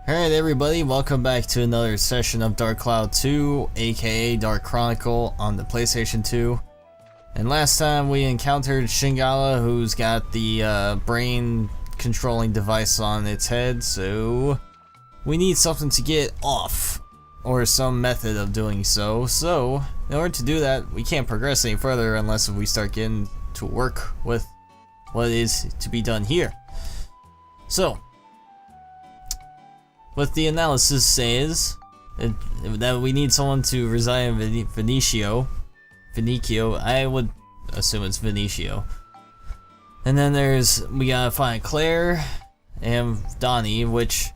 Alright everybody, welcome back to another session of Dark Cloud 2, aka Dark Chronicle on the PlayStation 2. And last time we encountered Shingala, who's got the brain controlling device on its head, so we need something to get off, or some method of doing so. So, in order to do that, we can't progress any further unless we start getting to work with what is to be done here. So, what the analysis says that we need someone to reside in Venecio, I would assume it's Venecio. And then we gotta find Claire and Donnie, which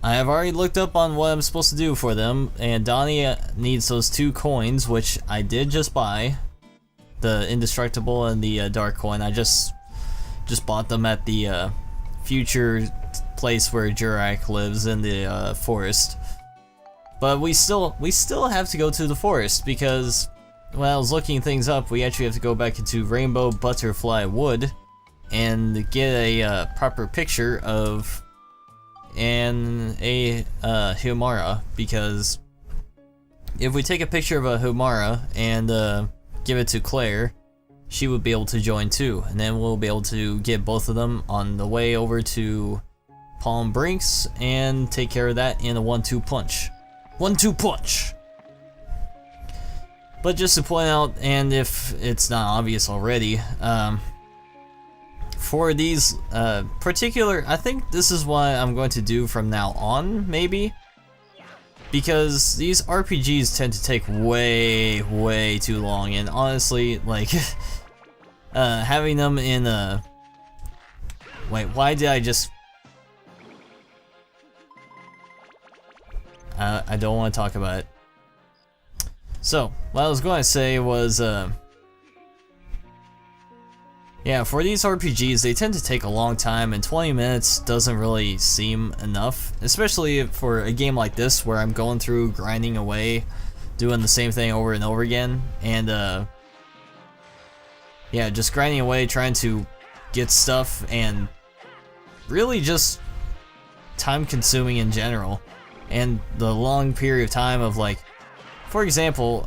I have already looked up on what I'm supposed to do for them. And Donnie needs those 2 coins, which I did just buy, the indestructible and the dark coin. I just bought them at the future place where Jurak lives in the forest. But we still have to go to the forest because when I was looking things up, we actually have to go back into Rainbow Butterfly Wood and get a proper picture of a Humara, because if we take a picture of a Humara and give it to Claire, she would be able to join too, and then we'll be able to get both of them on the way over to Palm Brinks and take care of that in a 1-2 punch. 1-2 punch! But just to point out, and if it's not obvious already, for these particular, I think this is what I'm going to do from now on, maybe? Because these RPGs tend to take way too long, and honestly, like, having them in a... Wait, why did I just... I don't want to talk about it. So, what I was going to say was, yeah, for these RPGs, they tend to take a long time, and 20 minutes doesn't really seem enough, especially for a game like this where I'm going through, grinding away, doing the same thing over and over again, and, yeah, just grinding away, trying to get stuff, and really just time-consuming in general. And the long period of time of, like, for example,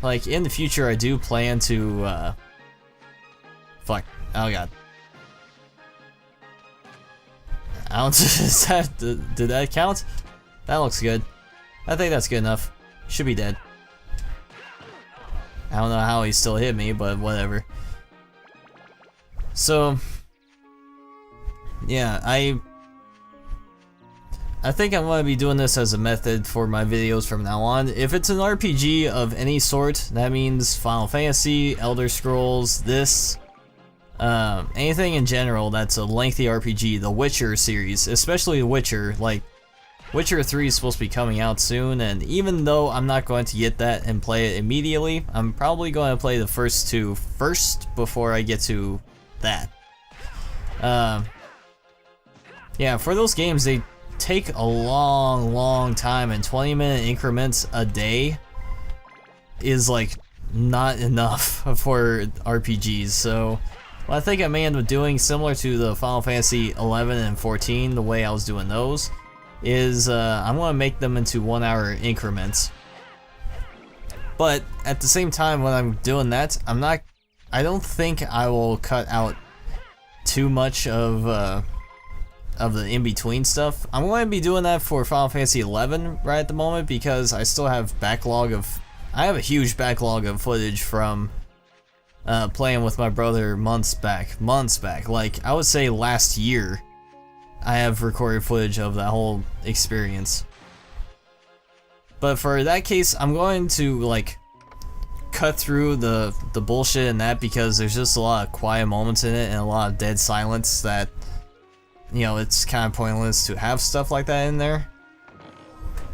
like in the future I do plan to, fuck, oh god. I don't, did that count? That looks good. I think that's good enough. Should be dead. I don't know how he still hit me, but whatever. So, yeah, I think I'm going to be doing this as a method for my videos from now on. If it's an RPG of any sort, that means Final Fantasy, Elder Scrolls, this, anything in general that's a lengthy RPG, the Witcher series, especially The Witcher. Like, Witcher 3 is supposed to be coming out soon, and even though I'm not going to get that and play it immediately, I'm probably going to play the first 2 first before I get to that. Yeah, for those games, they take a long time, and 20-minute increments a day is like not enough for RPGs. So what I think I may end up doing, similar to the Final Fantasy 11 and 14, the way I was doing those, is I'm going to make them into 1-hour increments. But at the same time, when I'm doing that, I don't think I will cut out too much of the in-between stuff. I'm going to be doing that for Final Fantasy 11 right at the moment, because I still have I have a huge backlog of footage from playing with my brother months back, like I would say last year. I have recorded footage of that whole experience. But for that case, I'm going to like cut through the bullshit in that, because there's just a lot of quiet moments in it and a lot of dead silence that, you know, it's kind of pointless to have stuff like that in there.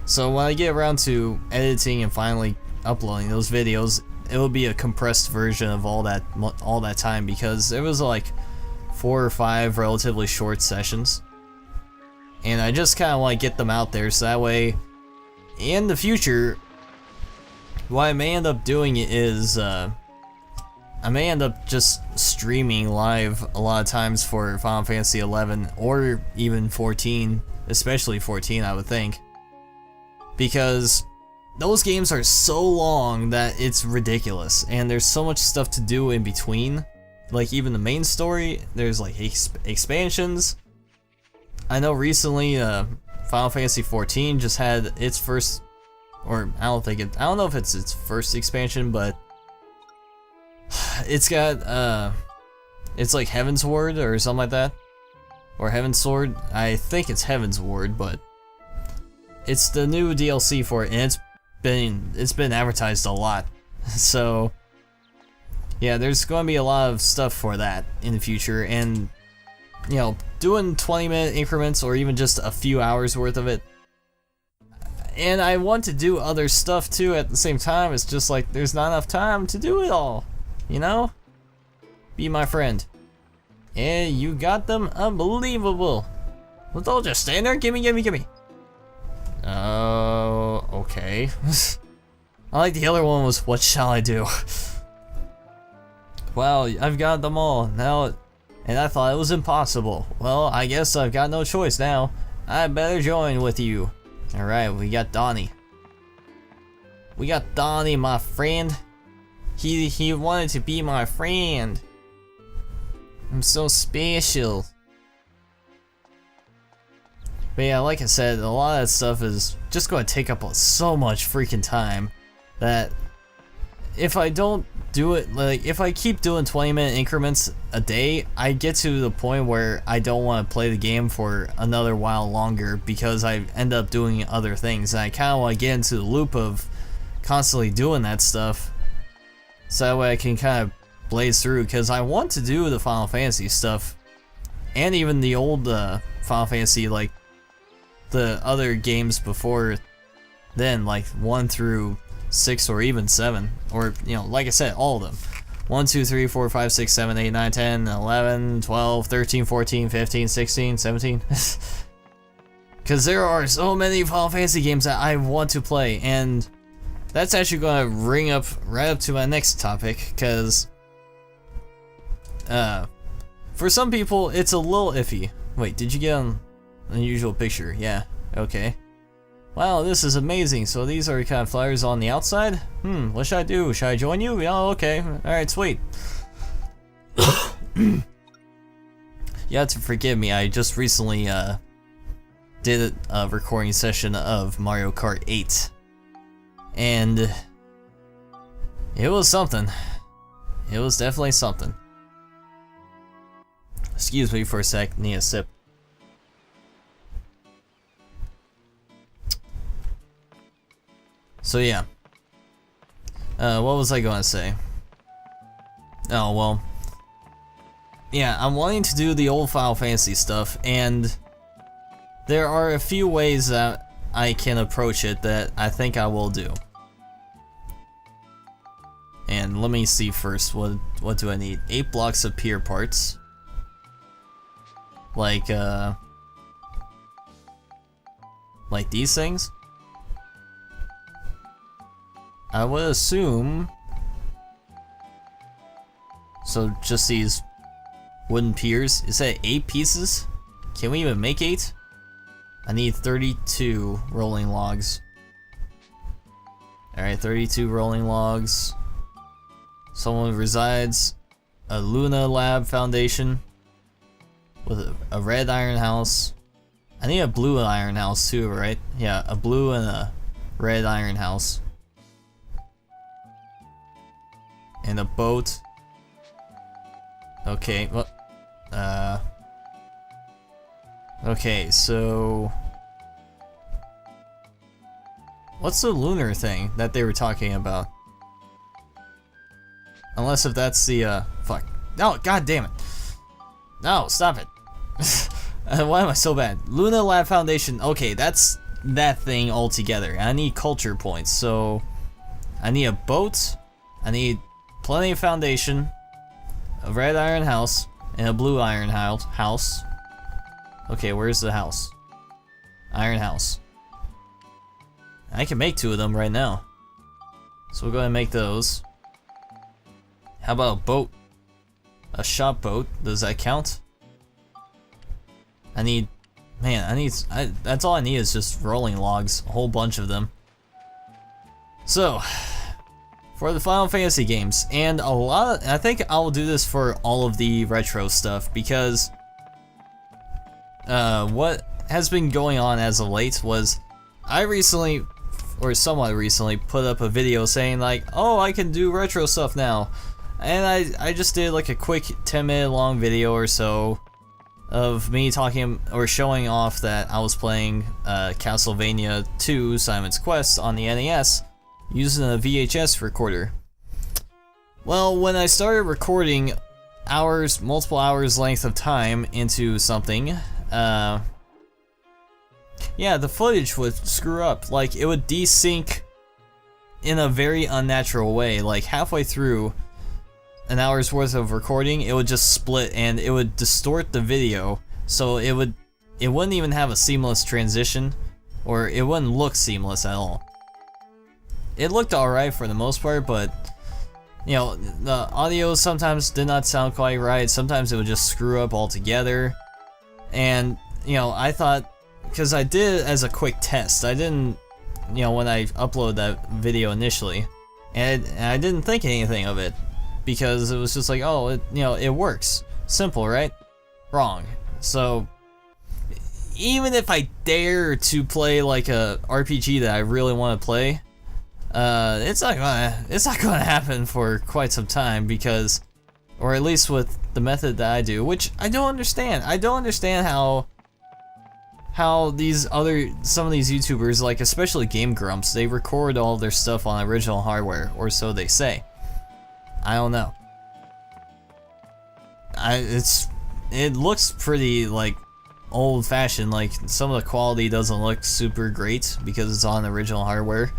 So when I get around to editing and finally uploading those videos, it will be a compressed version of all that time, because it was like 4 or 5 relatively short sessions. And I just kind of want to get them out there, so that way, in the future, what I may end up doing is, I may end up just streaming live a lot of times for Final Fantasy 11 or even 14, especially 14, I would think. Because those games are so long that it's ridiculous, and there's so much stuff to do in between. Like, even the main story, there's like expansions. I know recently Final Fantasy 14 just had its first, or I don't know if it's its first expansion, but it's got it's like Heaven's Ward or something like that, or Heaven's Sword. I think it's Heaven's Ward, but it's the new DLC for it, and it's been advertised a lot. So yeah, there's going to be a lot of stuff for that in the future, and you know, doing 20-minute increments or even just a few hours worth of it. And I want to do other stuff too at the same time. It's just like there's not enough time to do it all, you know? Be my friend. And you got them, unbelievable. Well, don't just stand there, gimme. Oh, okay. I like the other one was, what shall I do? Well, I've got them all now, and I thought it was impossible. Well, I guess I've got no choice now. I better join with you. Alright, we got Donnie. We got Donnie, my friend. He wanted to be my friend. I'm so special. But yeah, like I said, a lot of that stuff is just going to take up so much freaking time that if I don't do it, like if I keep doing 20-minute increments a day, I get to the point where I don't want to play the game for another while longer because I end up doing other things, and I kind of want to get into the loop of constantly doing that stuff so that way I can kind of blaze through, because I want to do the Final Fantasy stuff and even the old Final Fantasy, like the other games before then, like 1 through 6 or even 7, or you know, like I said, all of them. 1, 2, 3, 4, 5, 6, 7, 8, 9, 10, 11, 12, 13, 14, 15, 16, 17. Because there are so many Final Fantasy games that I want to play, and that's actually going to ring up right up to my next topic, because for some people it's a little iffy. Wait, did you get an unusual picture? Yeah, okay. Wow, this is amazing. So these are kind of flyers on the outside? What should I do? Should I join you? Oh, okay. Alright, sweet. You have to forgive me, I just recently did a recording session of Mario Kart 8. And it was something. It was definitely something. Excuse me for a sec, need a sip. So yeah, what was I going to say? Oh, well, yeah, I'm wanting to do the old Final Fantasy stuff, and there are a few ways that I can approach it that I think I will do. And let me see first, what do I need? 8 blocks of pier parts. Like these things? I would assume. So just these wooden piers. Is that 8 pieces? Can we even make 8? I need 32 rolling logs. Alright, 32 rolling logs. Someone resides a Luna Lab Foundation with a red iron house. I need a blue iron house too, right? Yeah, a blue and a red iron house. And a boat. Okay, well, okay, so what's the lunar thing that they were talking about? Unless if that's the, fuck. No, god damn it. No, stop it. Why am I so bad? Luna Lab Foundation, okay, that's that thing altogether. I need culture points, so I need a boat, I need plenty of foundation, a red iron house, and a blue iron house. Okay, where's the house? Iron house. I can make 2 of them right now. So we'll go ahead and make those. How about a boat? A shop boat, does that count? I need man, that's all I need is just rolling logs, a whole bunch of them. So, for the Final Fantasy games, and I think I'll do this for all of the retro stuff, because what has been going on as of late was I recently, or somewhat recently, put up a video saying like, oh, I can do retro stuff now, and I just did like a quick 10-minute long video or so of me talking or showing off that I was playing Castlevania 2 Simon's Quest on the NES using a VHS recorder. Well, when I started recording multiple hours length of time into something, yeah, the footage would screw up. Like, it would desync in a very unnatural way. Like, halfway through an hour's worth of recording, it would just split and it would distort the video, so it wouldn't even have a seamless transition, or it wouldn't look seamless at all. It looked alright for the most part, but you know, the audio sometimes did not sound quite right. Sometimes it would just screw up altogether. And you know, I thought, because I did it as a quick test, I didn't, you know, when I uploaded that video initially, and I didn't think anything of it, because it was just like, oh, you know, it works. Simple, right? Wrong. So, even if I dare to play like a RPG that I really want to play, it's not gonna happen for quite some time, because, or at least with the method that I do, which I don't understand. I don't understand how some of these YouTubers, like especially Game Grumps, they record all their stuff on original hardware, or so they say. I don't know. It looks pretty like old-fashioned. Like, some of the quality doesn't look super great because it's on original hardware.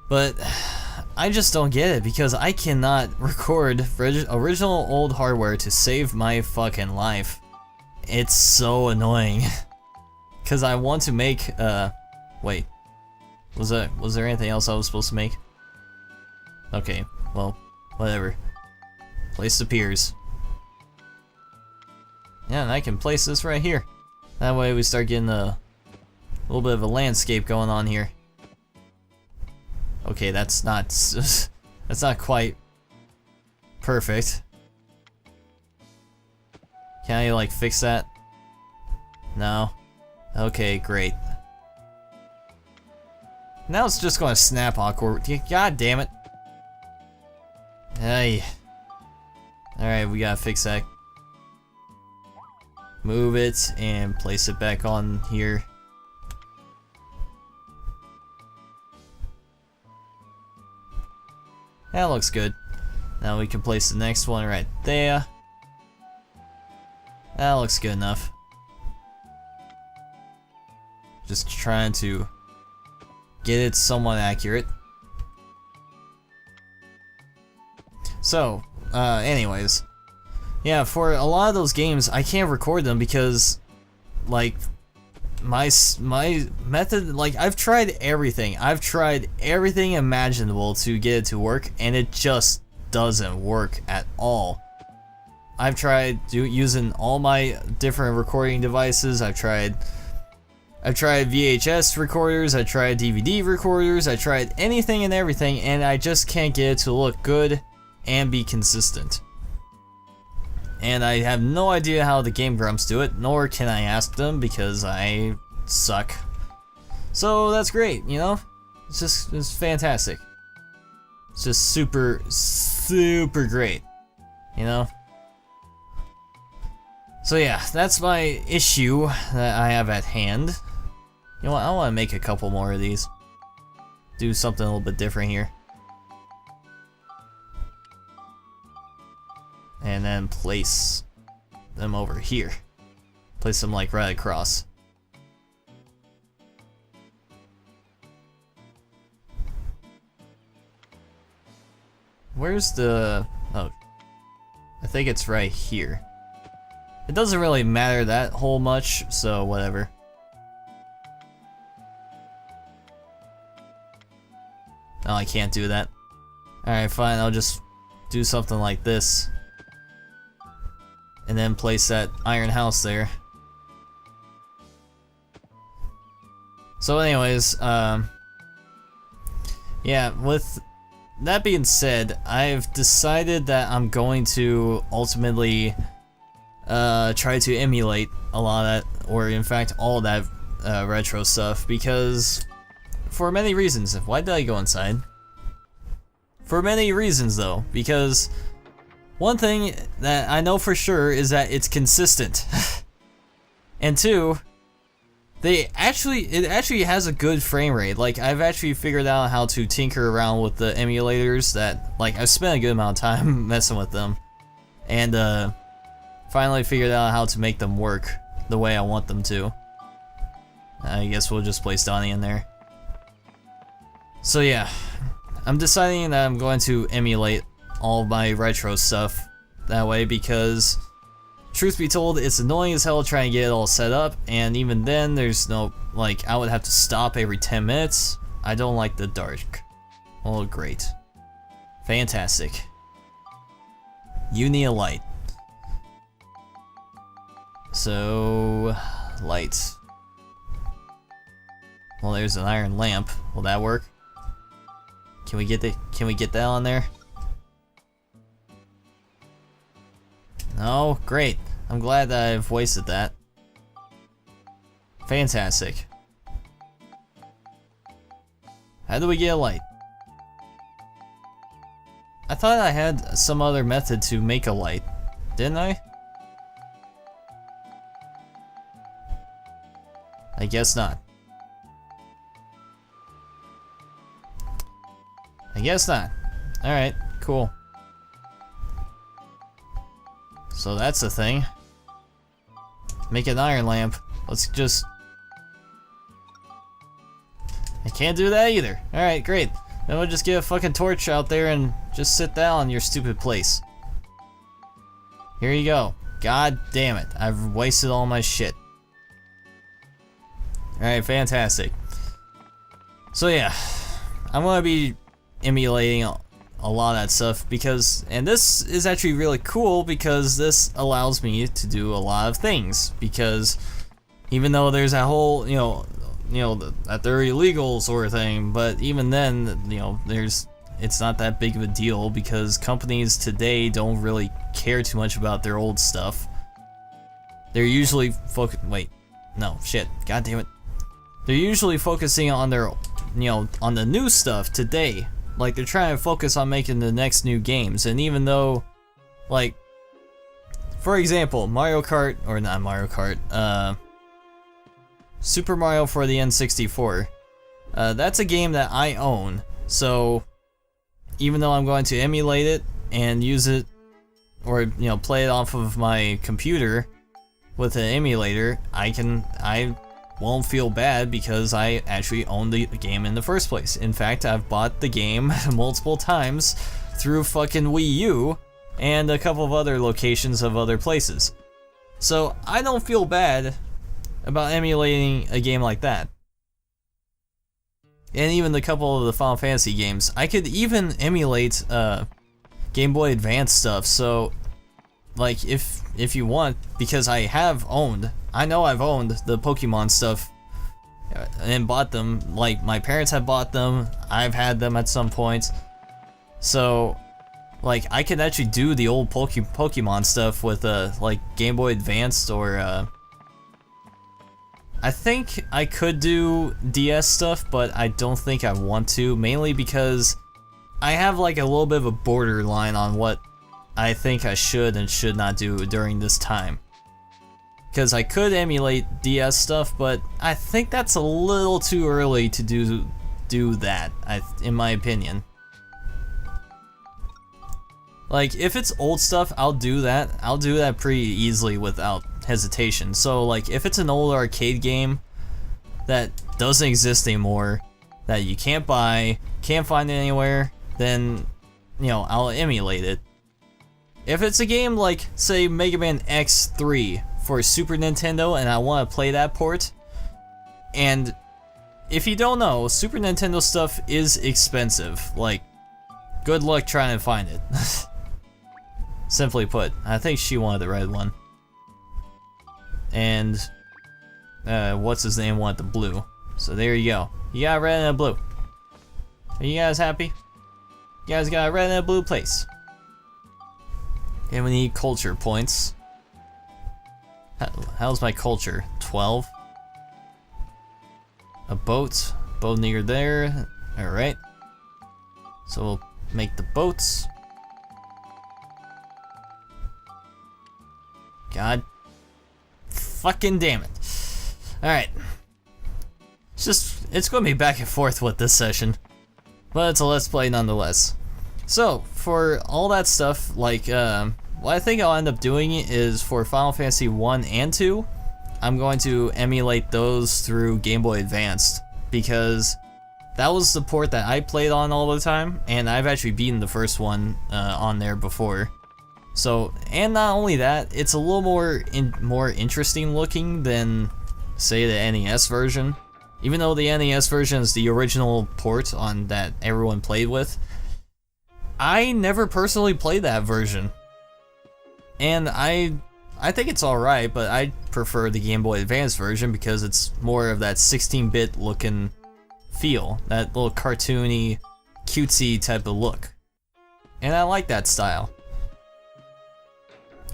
But I just don't get it, because I cannot record original old hardware to save my fucking life. It's so annoying. Cause I want to make wait. Was there anything else I was supposed to make? Okay, well, whatever. Place appears. Yeah, and I can place this right here. That way we start getting a little bit of a landscape going on here. Okay, that's not quite perfect. Can I like fix that? No. Okay, great. Now it's just going to snap awkward. God damn it. Hey. Alright, we gotta fix that. Move it and place it back on here. That looks good. Now we can place the next one right there. That looks good enough. Just trying to get it somewhat accurate. So, anyways, yeah, for a lot of those games, I can't record them because, like, my method, like, I've tried everything. I've tried everything imaginable to get it to work, and it just doesn't work at all. I've tried using all my different recording devices. I've tried VHS recorders, I tried DVD recorders, I tried anything and everything, and I just can't get it to look good and be consistent. And I have no idea how the Game Grumps do it, nor can I ask them because I suck. So that's great, you know? It's fantastic. It's just super, super great, you know? So yeah, that's my issue that I have at hand. You know what, I want to make a couple more of these. Do something a little bit different here. And then place them over here. Place them like right across. Where's the... oh, I think it's right here. It doesn't really matter that whole much, so whatever. No, I can't do that. Alright, fine, I'll just do something like this. And then place that iron house there. So anyways, yeah, with that being said, I've decided that I'm going to ultimately try to emulate a lot of that, or in fact all that retro stuff, because for many reasons. Why did I go inside? For many reasons though, because one thing that I know for sure is that it's consistent. And two, it actually has a good frame rate. Like, I've actually figured out how to tinker around with the emulators that, like, I've spent a good amount of time messing with them. And finally figured out how to make them work the way I want them to. I guess we'll just place Donnie in there. So yeah, I'm deciding that I'm going to emulate all of my retro stuff that way, because truth be told, it's annoying as hell trying to get it all set up, and even then there's no, like, I would have to stop every 10 minutes. I don't like the dark. Oh great. Fantastic. You need a light. So, lights. Well, there's an iron lamp. Will that work? Can we get that on there? No, great. I'm glad that I've wasted that. Fantastic. How do we get a light? I thought I had some other method to make a light, didn't I? I guess not. I guess not. Alright, cool. So that's the thing. Make an iron lamp. Let's just... I can't do that either. Alright, great. Then we'll just get a fucking torch out there and just sit down in your stupid place. Here you go. God damn it. I've wasted all my shit. Alright, fantastic. So yeah, I'm gonna be emulating a lot of that stuff because, and this is actually really cool because this allows me to do a lot of things, because even though there's that whole, that they're illegal sort of thing, but even then, it's not that big of a deal because companies today don't really care too much about their old stuff. They're usually God damn it. They're usually focusing on their, on the new stuff today. Like, they're trying to focus on making the next new games, and even though, like, for example, Mario Kart, or not Mario Kart, Super Mario for the N64, that's a game that I own, so even though I'm going to emulate it and use it, or, play it off of my computer with an emulator, I won't feel bad because I actually own the game in the first place. In fact, I've bought the game multiple times through fucking Wii U and a couple of other locations of other places. So I don't feel bad about emulating a game like that. And even the couple of the Final Fantasy games. I could even emulate Game Boy Advance stuff, so like if you want, because I know I've owned the Pokemon stuff and bought them. Like, my parents have bought them, I've had them at some point. So, like, I could actually do the old Pokemon stuff with like Game Boy Advance, or I think I could do DS stuff, but I don't think I want to, mainly because I have like a little bit of a borderline on what I think I should and should not do during this time. Because I could emulate DS stuff, but I think that's a little too early to do that, in my opinion. Like, if it's old stuff, I'll do that. I'll do that pretty easily without hesitation. So, like, if it's an old arcade game that doesn't exist anymore, that you can't buy, can't find it anywhere, then, I'll emulate it. If it's a game like, say, Mega Man X3 for Super Nintendo and I want to play that port, and if you don't know, Super Nintendo stuff is expensive. Like, good luck trying to find it. Simply put. I think she wanted the red one. And, what's his name wanted the blue. So there you go. You got red and a blue. Are you guys happy? You guys got a red and a blue place. And we need culture points. How's my culture? 12. A boat. Boat near there. Alright. So we'll make the boats. God. Fucking damn it. Alright. It's gonna be back and forth with this session. But it's a let's play nonetheless. So, for all that stuff, like, what I think I'll end up doing is for Final Fantasy 1 and 2, I'm going to emulate those through Game Boy Advanced, because that was the port that I played on all the time, and I've actually beaten the first one on there before. So, and not only that, it's a little more interesting looking than, say, the NES version. Even though the NES version is the original port on that everyone played with, I never personally played that version. And I think it's alright, but I prefer the Game Boy Advance version because it's more of that 16-bit looking feel, that little cartoony, cutesy type of look. And I like that style.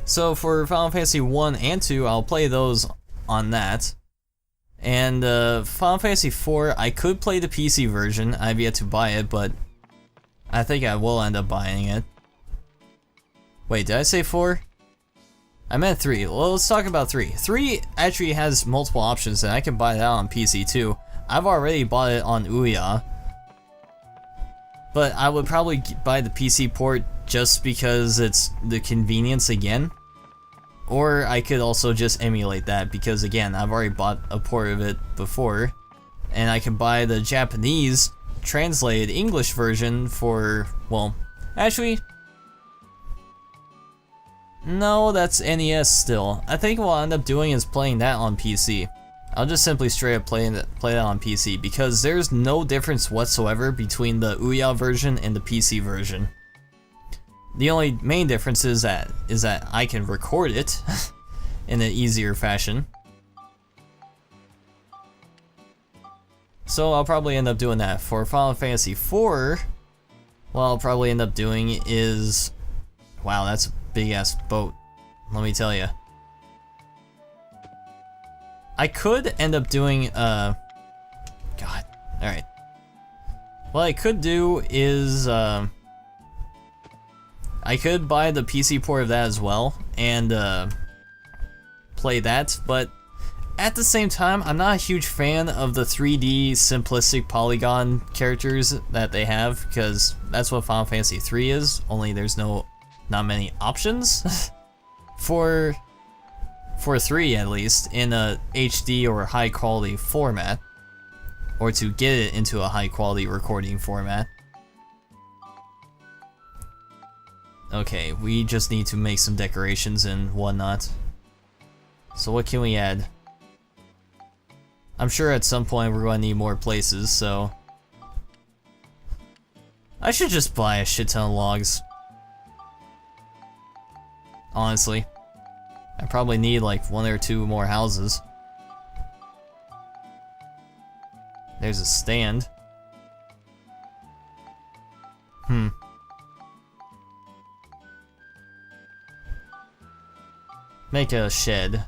So for Final Fantasy 1 and 2, I'll play those on that. And Final Fantasy 4, I could play the PC version. I've yet to buy it, but I think I will end up buying it. Wait, did I say 4? I meant 3. Well, let's talk about 3. 3 actually has multiple options, and I can buy that on PC too. I've already bought it on Ouya, but I would probably buy the PC port just because it's the convenience again. Or I could also just emulate that because, again, I've already bought a port of it before, and I can buy the Japanese translated English version for, well, actually, no, that's NES still. I think what I'll end up doing is playing that on PC. I'll just simply straight up play that on PC because there's no difference whatsoever between the Ouya version and the PC version. The only main difference is that I can record it in an easier fashion. So I'll probably end up doing that. For Final Fantasy IV, what I'll probably end up doing is... Wow, that's a big ass boat, let me tell you. I could end up doing, God, alright. What I could do is, I could buy the PC port of that as well, and, play that, but at the same time, I'm not a huge fan of the 3D simplistic polygon characters that they have, because that's what Final Fantasy 3 is, only there's not many options for 3 at least in a HD or high quality format, or to get it into a high quality recording format. Okay, we just need to make some decorations and whatnot. So what can we add? I'm sure at some point we're going to need more places, so I should just buy a shit ton of logs. Honestly, I probably need like 1 or 2 more houses. There's a stand. Make a shed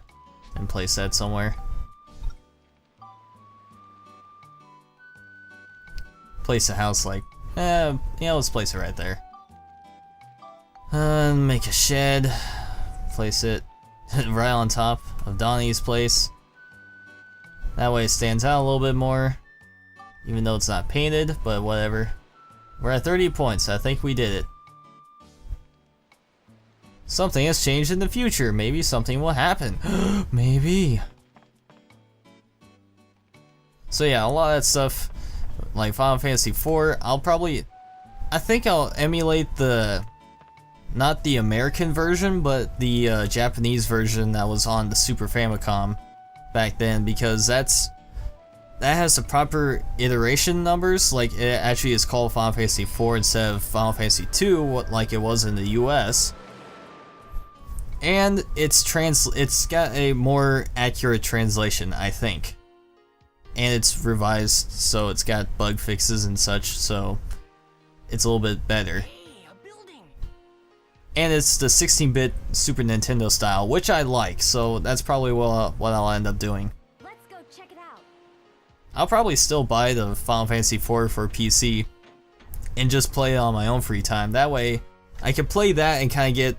and place that somewhere. Place a house like, yeah, let's place it right there. Make a shed, place it right on top of Donnie's place. That way it stands out a little bit more, even though it's not painted, but whatever. We're at 30 points, I think we did it. Something has changed in the future, maybe something will happen. Maybe. So yeah, a lot of that stuff, like Final Fantasy IV, I think I'll emulate not the American version, but the Japanese version that was on the Super Famicom back then, because that has the proper iteration numbers. Like, it actually is called Final Fantasy IV instead of Final Fantasy II, like it was in the US. And it's got a more accurate translation, I think. and it's revised, so it's got bug fixes and such, so it's a little bit better. And it's the 16-bit Super Nintendo style, which I like, so that's probably what I'll end up doing. Let's go check it out. I'll probably still buy the Final Fantasy IV for PC and just play it on my own free time. That way, I can play that and kind of get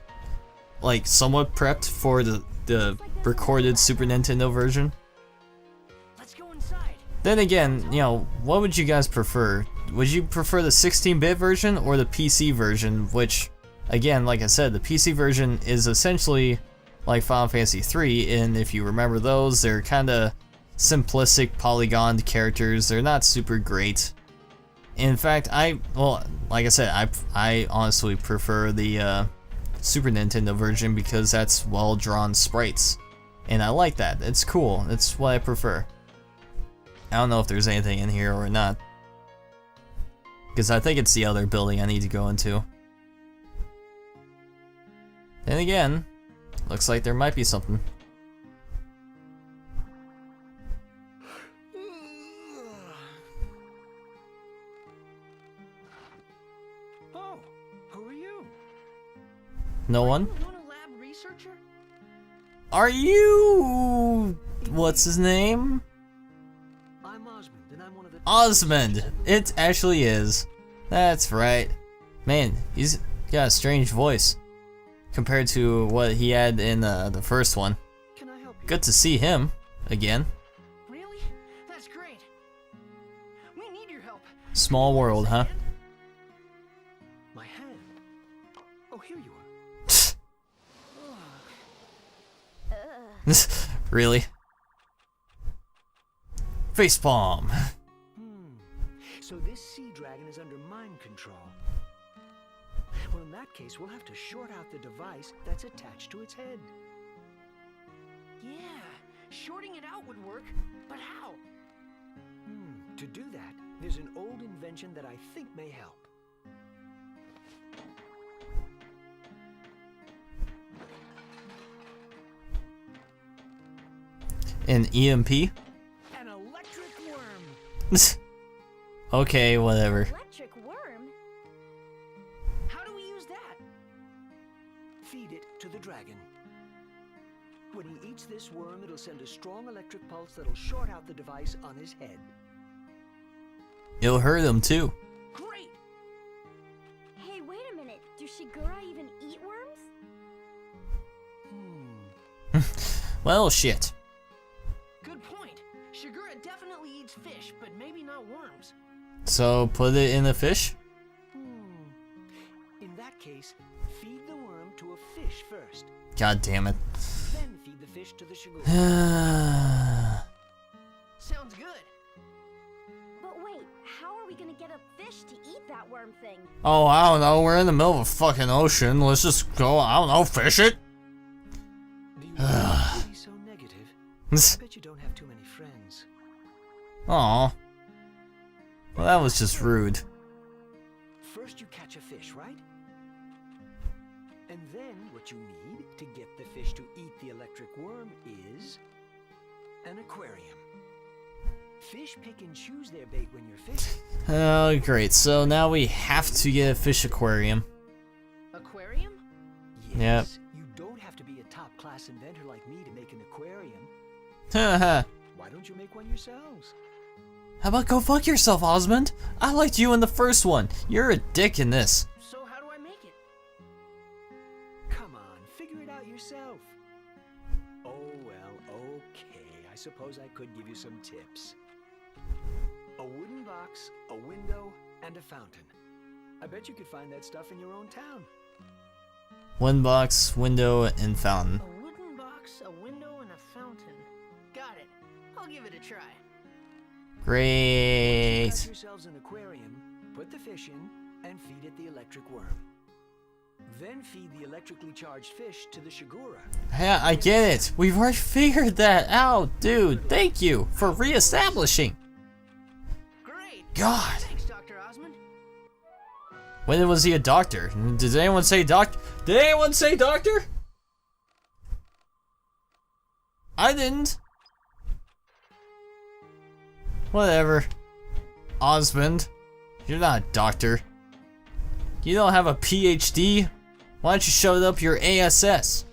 like somewhat prepped for the recorded Super Nintendo version. Let's go inside. Then again, you know, what would you guys prefer? Would you prefer the 16-bit version or the PC version, which, again, like I said, the PC version is essentially like Final Fantasy III, and if you remember those, they're kind of simplistic polygoned characters. They're not super great. In fact, well, like I said, I honestly prefer the Super Nintendo version because that's well-drawn sprites, and I like that. It's cool. It's what I prefer. I don't know if there's anything in here or not, because I think it's the other building I need to go into. Then again, looks like there might be something. Oh, who are you? No one? You a lab researcher? Are you... what's his name? I'm Osmond, and I'm one of the... Osmond! It actually is. That's right. Man, he's got a strange voice compared to what he had in the first one. Can I help you? Good to see him again. Really? That's great. We need your help. Small world, huh? My hand. Oh, here you are. Really? Facepalm. So this sea dragon is under mind control. Well, in that case, we'll have to short out the device that's attached to its head. Yeah, shorting it out would work, but how? To do that, there's an old invention that I think may help. An EMP? An electric worm! Okay, whatever. Electric worm? How do we use that? Feed it to the dragon. When he eats this worm, it'll send a strong electric pulse that'll short out the device on his head. It'll hurt him too. Great! Hey, wait a minute. Do Shigura even eat worms? Well, shit. Good point. Shigura definitely eats fish, but maybe not worms. So, put it in a fish? In that case, feed the worm to a fish first. God damn it. Then feed the fish to the Shigura. Sounds good. But wait, how are we gonna get a fish to eat that worm thing? Oh, I don't know. We're in the middle of a fucking ocean. Let's just go, I don't know, fish it? Do you want to be so negative? I bet you don't have too many friends. Aw. Well, that was just rude. First you catch a fish, right? And then what you need to get the fish to eat the electric worm is an aquarium. Fish pick and choose their bait when you're fishing. Oh, great. So now we have to get a fish aquarium. Aquarium? Yep. Yes. You don't have to be a top-class inventor like me to make an aquarium. Haha. Why don't you make one yourselves? How about go fuck yourself, Osmond? I liked you in the first one. You're a dick in this. So how do I make it? Come on, figure it out yourself. Oh well, okay. I suppose I could give you some tips. A wooden box, a window, and a fountain. I bet you could find that stuff in your own town. One box, window, and fountain. A wooden box, a window, and a fountain. Got it. I'll give it a try. Great. Got yourselves an aquarium, put the fish in, and feed it the electric worm. Then feed the electrically charged fish to the Shigura. Yeah, I get it. We've already figured that out, dude. Thank you for reestablishing. Great. God. Thanks, Dr. Osmond. When was he a doctor? Did anyone say doctor? Did anyone say doctor? I didn't. Whatever. Osmond, you're not a doctor. You don't have a PhD? Why don't you show it up your ASS?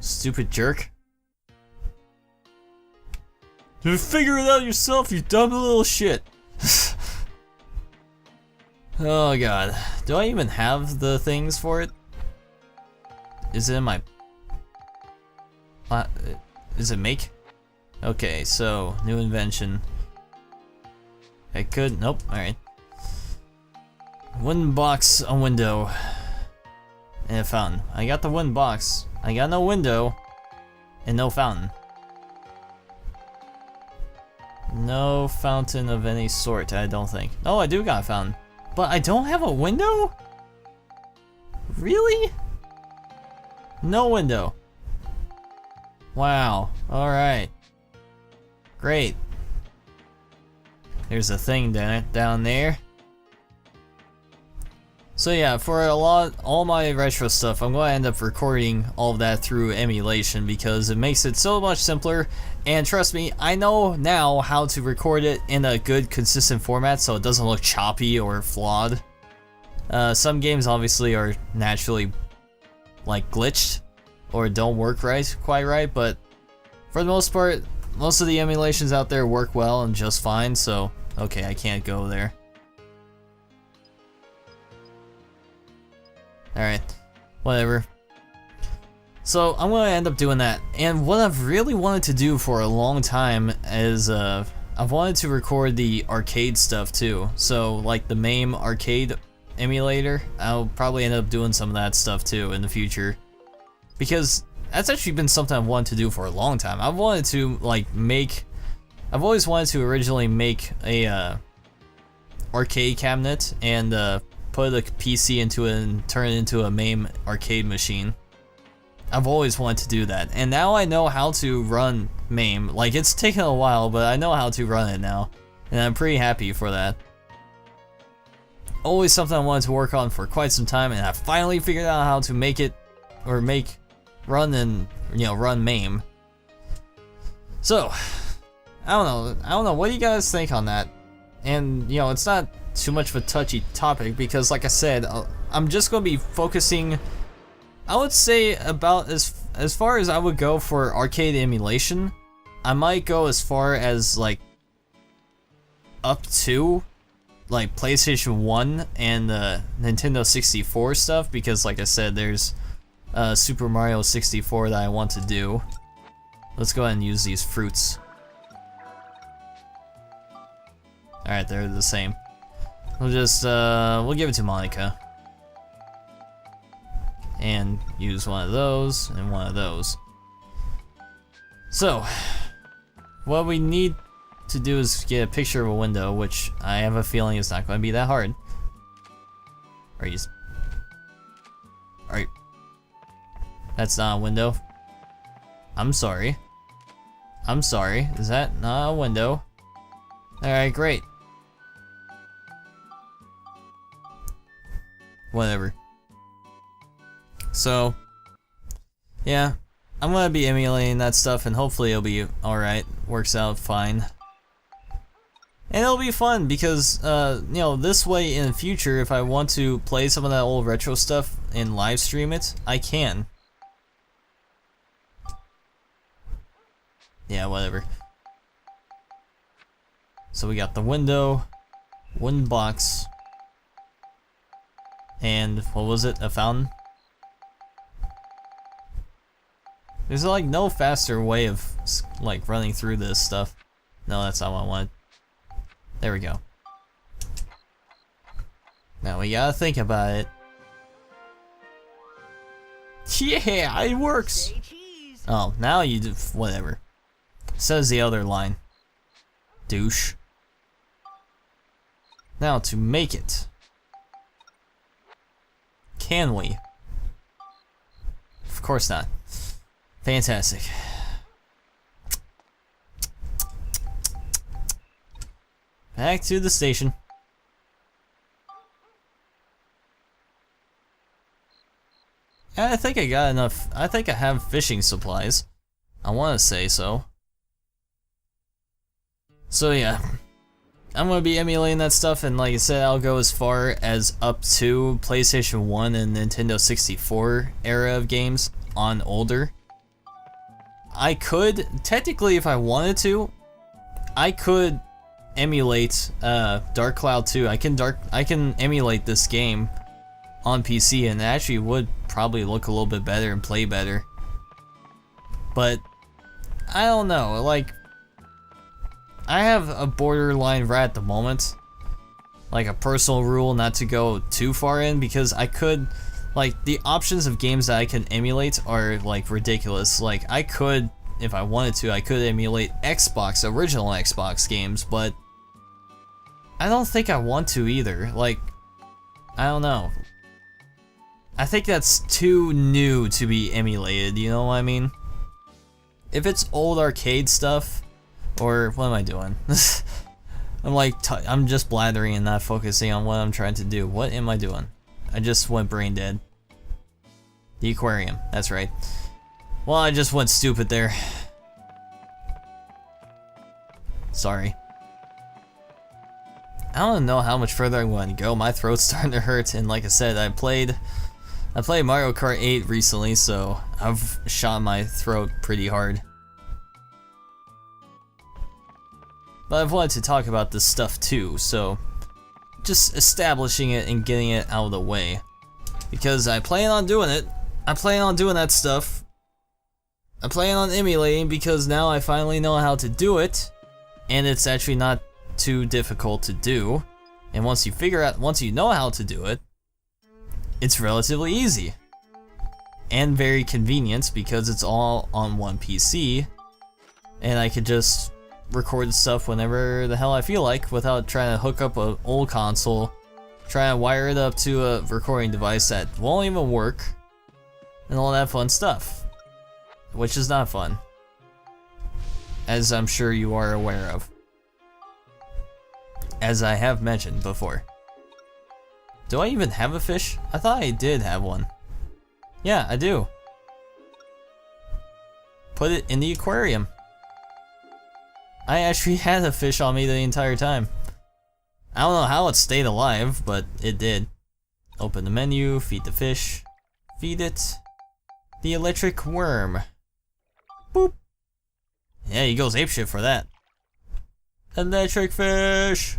Stupid jerk. You figure it out yourself, you dumb little shit. Oh god. Do I even have the things for it? Is it in my... Is it make? Okay, so, new invention. I could... Nope, alright. Wooden box, a window. And a fountain. I got the wooden box. I got no window. And no fountain. No fountain of any sort, I don't think. Oh, I do got a fountain. But I don't have a window? Really? No window. Wow, alright. Great. There's a thing down there. So yeah, for all my retro stuff, I'm going to end up recording all of that through emulation because it makes it so much simpler. And trust me, I know now how to record it in a good, consistent format so it doesn't look choppy or flawed. Some games obviously are naturally like glitched or don't work quite right, but for the most part, most of the emulations out there work well and just fine. So okay, I can't go there. Alright, whatever. So I'm gonna end up doing that. And what I've really wanted to do for a long time is I've wanted to record the arcade stuff too. So like the MAME arcade emulator, I'll probably end up doing some of that stuff too in the future. Because that's actually been something I've wanted to do for a long time. I've wanted to like I've always wanted to originally make a arcade cabinet and put a PC into it and turn it into a MAME arcade machine. I've always wanted to do that, and now I know how to run MAME. Like, it's taken a while, but I know how to run it now, and I'm pretty happy for that. Always something I wanted to work on for quite some time, and I finally figured out how to make it, or run MAME. So, I don't know, what do you guys think on that? And, it's not too much of a touchy topic because, like I said, I'm just going to be focusing, I would say, about as far as I would go for arcade emulation. I might go as far as like up to like PlayStation 1 and Nintendo 64 stuff because, like I said, there's Super Mario 64 that I want to do. Let's go ahead and use these fruits. Alright, they're the same. We'll just, we'll give it to Monica. And use one of those and one of those. So, what we need to do is get a picture of a window, which I have a feeling is not going to be that hard. That's not a window. I'm sorry. Is that not a window? Alright, great. Whatever. So, yeah, I'm gonna be emulating that stuff and hopefully it'll be alright, works out fine. And it'll be fun because, this way in the future, if I want to play some of that old retro stuff and live stream it, I can. Yeah, whatever. So we got the window, wooden box, and what was it? A fountain? There's like no faster way of like running through this stuff. No, that's not what I wanted. There we go. Now we gotta think about it. Yeah, it works. Oh, now you do whatever. Says the other line. Douche. Now to make it. Can we? Of course not. Fantastic. Back to the station. I think I got enough. I think I have fishing supplies. I want to say so. So yeah, I'm gonna be emulating that stuff, and like I said, I'll go as far as up to PlayStation 1 and Nintendo 64 era of games on older. I could, technically if I wanted to, I could emulate Dark Cloud 2. I can emulate this game on PC, and it actually would probably look a little bit better and play better. But I don't know, like, I have a borderline right at the moment, like a personal rule not to go too far in, because I could, like, the options of games that I can emulate are like ridiculous. Like, I could, if I wanted to, I could emulate original Xbox games, but I don't think I want to either. Like, I don't know. I think that's too new to be emulated, you know what I mean? If it's old arcade stuff, or what am I doing? I'm just blathering and not focusing on what I'm trying to do. What am I doing? I just went brain dead. The aquarium, that's right. Well, I just went stupid there. Sorry. I don't know how much further I'm going to go. My throat's starting to hurt, and like I said, I played Mario Kart 8 recently, so I've shot my throat pretty hard. But I've wanted to talk about this stuff too, so just establishing it and getting it out of the way. Because I plan on doing it. I plan on doing that stuff. I plan on emulating because now I finally know how to do it, and it's actually not too difficult to do. And once you know how to do it, it's relatively easy. And very convenient because it's all on one PC, and I could just record stuff whenever the hell I feel like without trying to hook up an old console, trying to wire it up to a recording device that won't even work, and all that fun stuff. Which is not fun, as I'm sure you are aware of, as I have mentioned before. Do I even have a fish? I thought I did have one. Yeah, I do. Put it in the aquarium. I actually had a fish on me the entire time. I don't know how it stayed alive, but it did. Open the menu, feed the fish, feed it the electric worm. Boop. Yeah, he goes apeshit for that. Electric fish.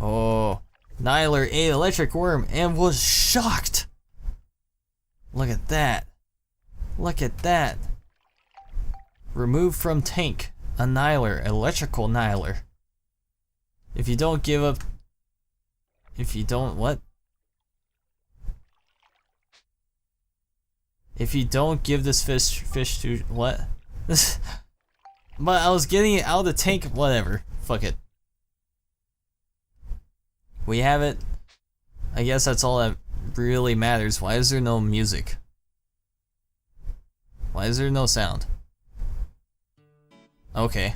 Oh, Nyler ate electric worm and was shocked. Look at that. Look at that. Removed from tank. A Nyler, electrical Nyler. If you don't give up... If you don't... What? If you don't give this fish to... What? But I was getting it out of the tank. Whatever. Fuck it. We have it. I guess that's all that really matters. Why is there no music? Why is there no sound? Okay.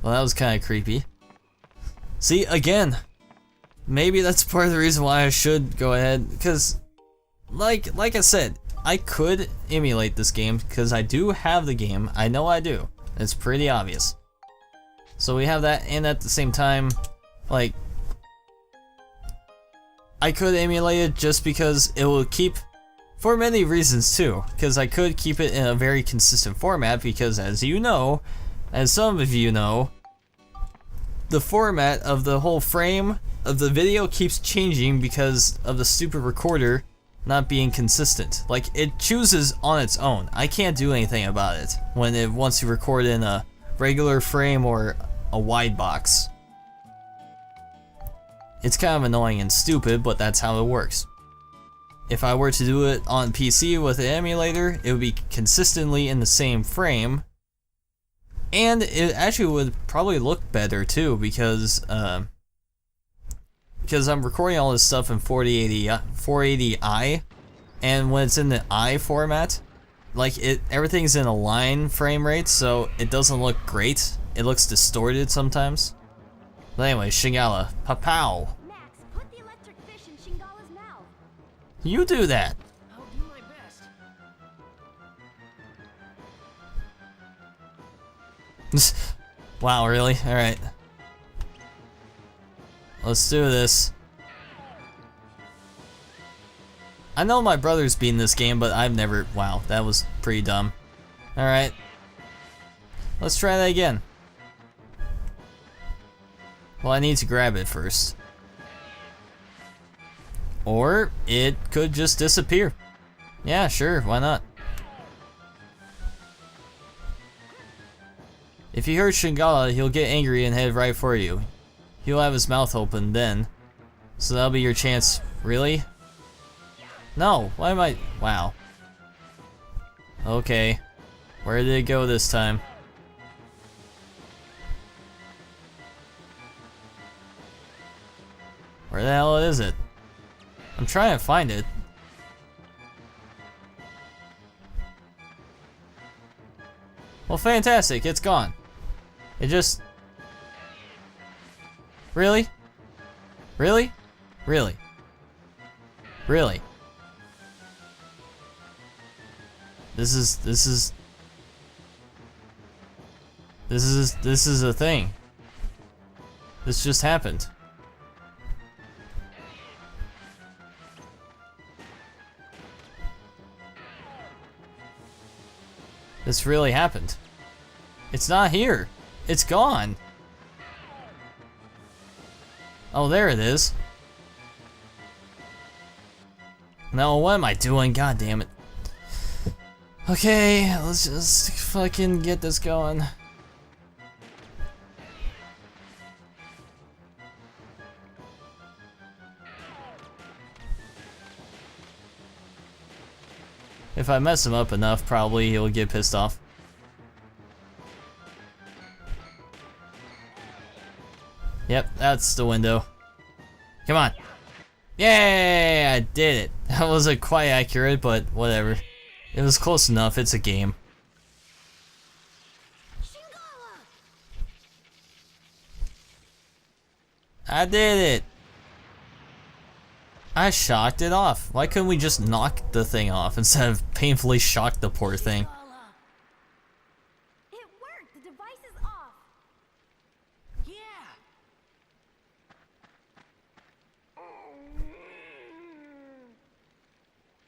Well, that was kind of creepy. See, again, maybe that's part of the reason why I should go ahead, because like I said, I could emulate this game because I do have the game. I know I do. It's pretty obvious. So we have that, and at the same time, like, I could emulate it just because it will keep, for many reasons too, because I could keep it in a very consistent format, because as you know, as some of you know, the format of the whole frame of the video keeps changing because of the stupid recorder not being consistent. Like, it chooses on its own. I can't do anything about it when it wants to record in a regular frame or a wide box. It's kind of annoying and stupid, but that's how it works. If I were to do it on PC with an emulator, it would be consistently in the same frame. And it actually would probably look better too, because I'm recording all this stuff in 480i, and when it's in the I format, like, everything's in a line frame rate, so it doesn't look great. It looks distorted sometimes. But anyway, Shingala, pow. Max, put the electric fish in Shingala's mouth. You do that. I'll do my best. Wow, really? Alright. Let's do this. I know my brother's beaten this game, but I've never... Wow, that was pretty dumb. Alright. Let's try that again. Well, I need to grab it first. Or it could just disappear. Yeah, sure, why not? If he hurts Shingala, he'll get angry and head right for you. He'll have his mouth open then. So that'll be your chance. Really? No, why am I... Wow. Okay. Where did it go this time? Where the hell is it? I'm trying to find it. Well, fantastic, it's gone. It just... Really? Really? Really? Really? This is a thing. This just happened. This really happened. It's not here. It's gone. Oh, there it is. Now, what am I doing? God damn it. Okay, let's just fucking get this going. If I mess him up enough, probably he'll get pissed off. Yep, that's the window. Come on. Yay! I did it. That wasn't quite accurate, but whatever. It was close enough. It's a game. I did it. I shocked it off. Why couldn't we just knock the thing off instead of painfully shock the poor thing? It worked! The device is off! Yeah!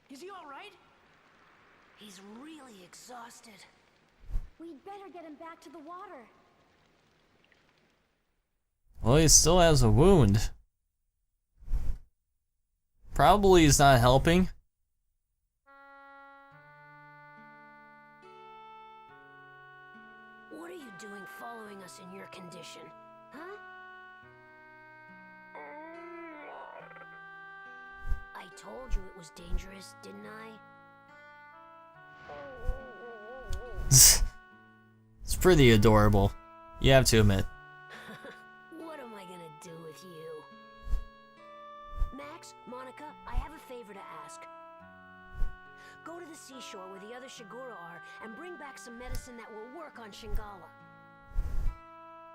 Is he alright? He's really exhausted. We'd better get him back to the water. Well, he still has a wound. Probably is not helping. What are you doing following us in your condition? Huh? I told you it was dangerous, didn't I? It's pretty adorable. You have to admit. What am I gonna do with you? Max, Monica, I have a favor to ask. Go to the seashore where the other Shigura are and bring back some medicine that will work on Shingala.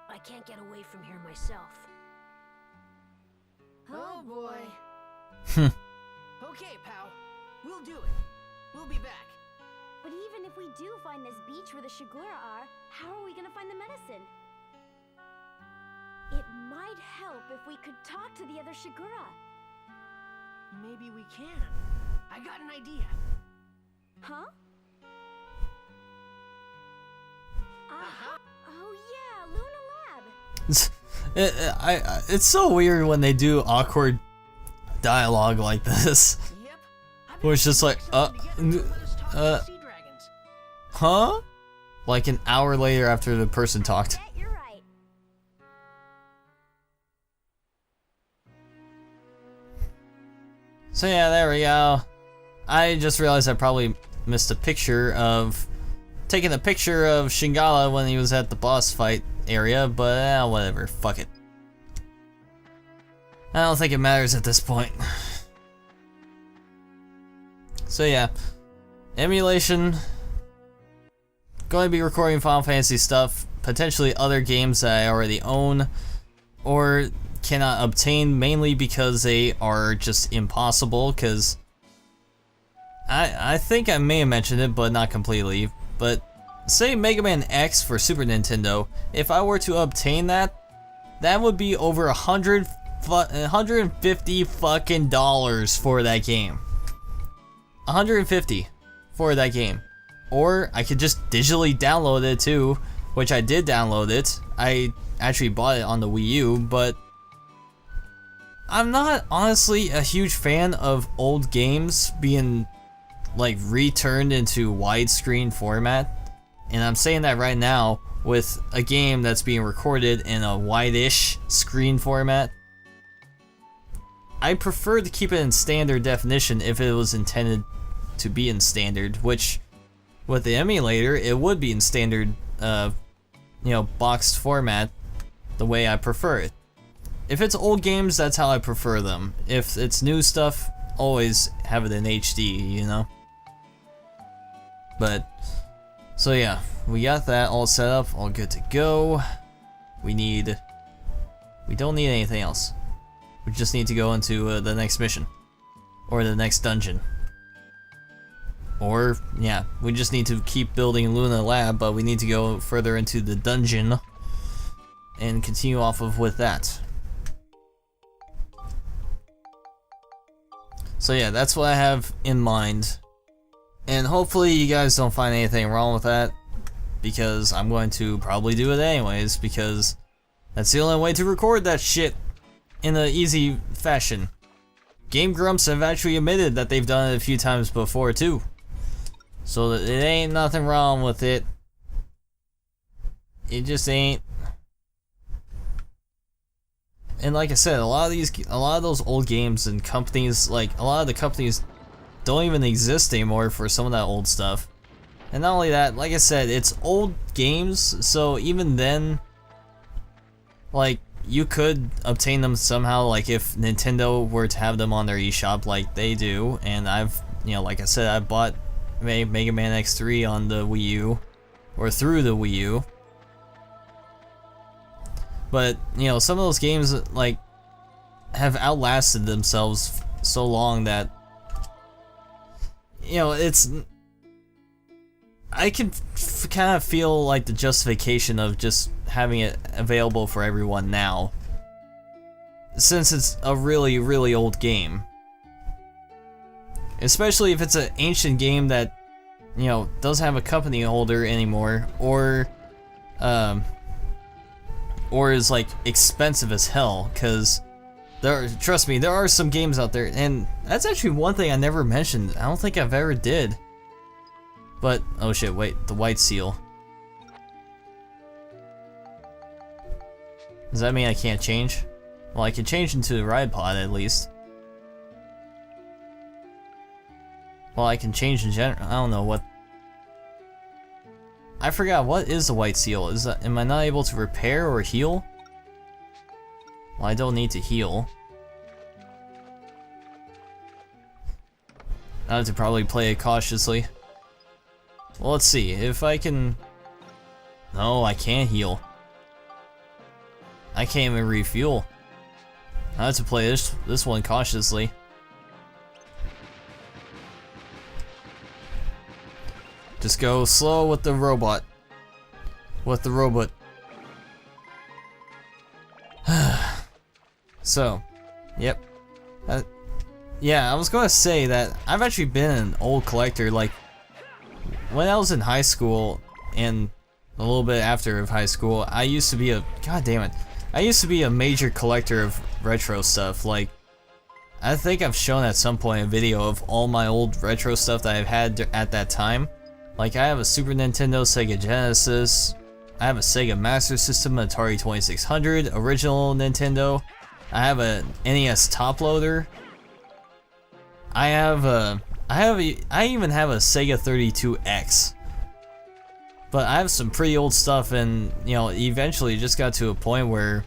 I can't get away from here myself. Oh boy. Okay, pal. We'll do it. We'll be back. But even if we do find this beach where the Shigura are, how are we gonna find the medicine? It might help if we could talk to the other Shigura. Maybe we can. I got an idea. Huh? Oh yeah, Luna Lab! It's so weird when they do awkward dialogue like this. Yep. Where it's just like, huh? Like an hour later after the person talked. Bet you're right. So yeah, there we go. I just realized I probably missed a picture of taking a picture of Shingala when he was at the boss fight area, but whatever, fuck it. I don't think it matters at this point. So yeah, emulation. Going to be recording Final Fantasy stuff, potentially other games that I already own or cannot obtain, mainly because they are just impossible, because I think I may have mentioned it, but not completely. But say Mega Man X for Super Nintendo, if I were to obtain that, that would be over $150 fucking dollars for that game. 150 for that game. Or I could just digitally download it too, which I did download it. I actually bought it on the Wii U, but I'm not honestly a huge fan of old games being like returned into widescreen format. And I'm saying that right now with a game that's being recorded in a wide-ish screen format. I prefer to keep it in standard definition if it was intended to be in standard, which with the emulator it would be in standard boxed format the way I prefer it. If it's old games, that's how I prefer them. If it's new stuff, always have it in HD, you know? But, so yeah, we got that all set up, all good to go. We don't need anything else. We just need to go into the next mission. Or the next dungeon. Or, yeah, we just need to keep building Luna Lab, but we need to go further into the dungeon and continue off of with that. So yeah, that's what I have in mind. And hopefully you guys don't find anything wrong with that, because I'm going to probably do it anyways, because that's the only way to record that shit in an easy fashion. Game Grumps have actually admitted that they've done it a few times before too. So that it ain't nothing wrong with it. It just ain't. And like I said, a lot of those old games and companies, like a lot of the companies don't even exist anymore for some of that old stuff. And not only that, like I said, it's old games, so even then, like, you could obtain them somehow, like if Nintendo were to have them on their eShop like they do. And I've, like I said, I bought Mega Man X3 on the Wii U, or through the Wii U. But, some of those games, like, have outlasted themselves so long that, it's... I can kind of feel like the justification of just having it available for everyone now, since it's a really, really old game. Especially if it's an ancient game that, doesn't have a company holder anymore, or is like expensive as hell, because trust me, there are some games out there, and that's actually one thing I never mentioned. I don't think I've ever did. But, oh shit, wait, the white seal. Does that mean I can't change? Well, I can change into the ride pod at least. Well, I can change in general. I don't know what. I forgot, what is the white seal? Am I not able to repair or heal? Well, I don't need to heal. I have to probably play it cautiously. Well, let's see if I can. No, I can't heal. I can't even refuel. I have to play this one cautiously. Just go slow with the robot. So, yep. Yeah, I was gonna say that I've actually been an old collector. Like, when I was in high school and a little bit after of high school, I used to be a major collector of retro stuff. Like, I think I've shown at some point a video of all my old retro stuff that I've had at that time. Like, I have a Super Nintendo, Sega Genesis, I have a Sega Master System, Atari 2600, original Nintendo, I have a NES top loader, I even have a Sega 32X. But I have some pretty old stuff, and eventually it just got to a point where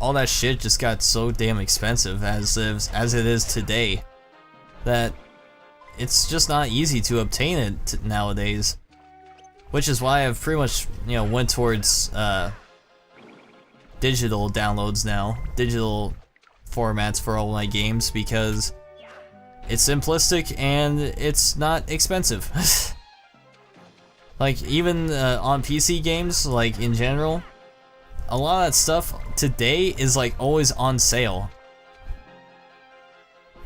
all that shit just got so damn expensive as it is today, that it's just not easy to obtain it nowadays. Which is why I've pretty much went towards digital downloads now, digital formats for all my games, because it's simplistic and it's not expensive. Like even on PC games, like in general, a lot of that stuff today is like always on sale.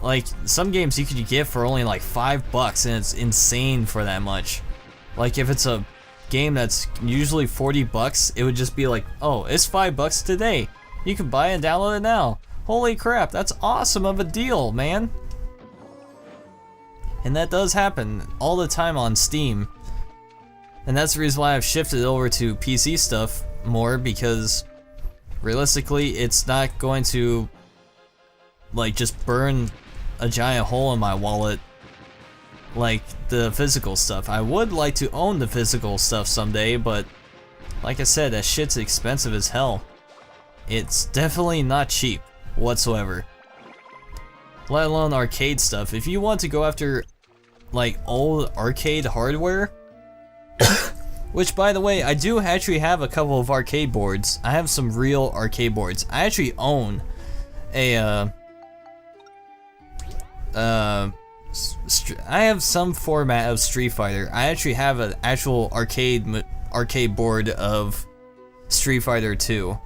Like some games you could get for only like $5 and it's insane for that much. Like if it's a game that's usually $40, it would just be like, oh, it's $5 today. You can buy and download it now. Holy crap, that's awesome of a deal, man. And that does happen all the time on Steam. And that's the reason why I've shifted over to PC stuff more, because realistically it's not going to like just burn a giant hole in my wallet like the physical stuff. I would like to own the physical stuff someday, but like I said, that shit's expensive as hell. It's definitely not cheap whatsoever. Let alone arcade stuff. If you want to go after like old arcade hardware, which by the way, I do actually have a couple of arcade boards. I have some real arcade boards. I actually own a I have some format of Street Fighter. I actually have an actual arcade board of Street Fighter 2.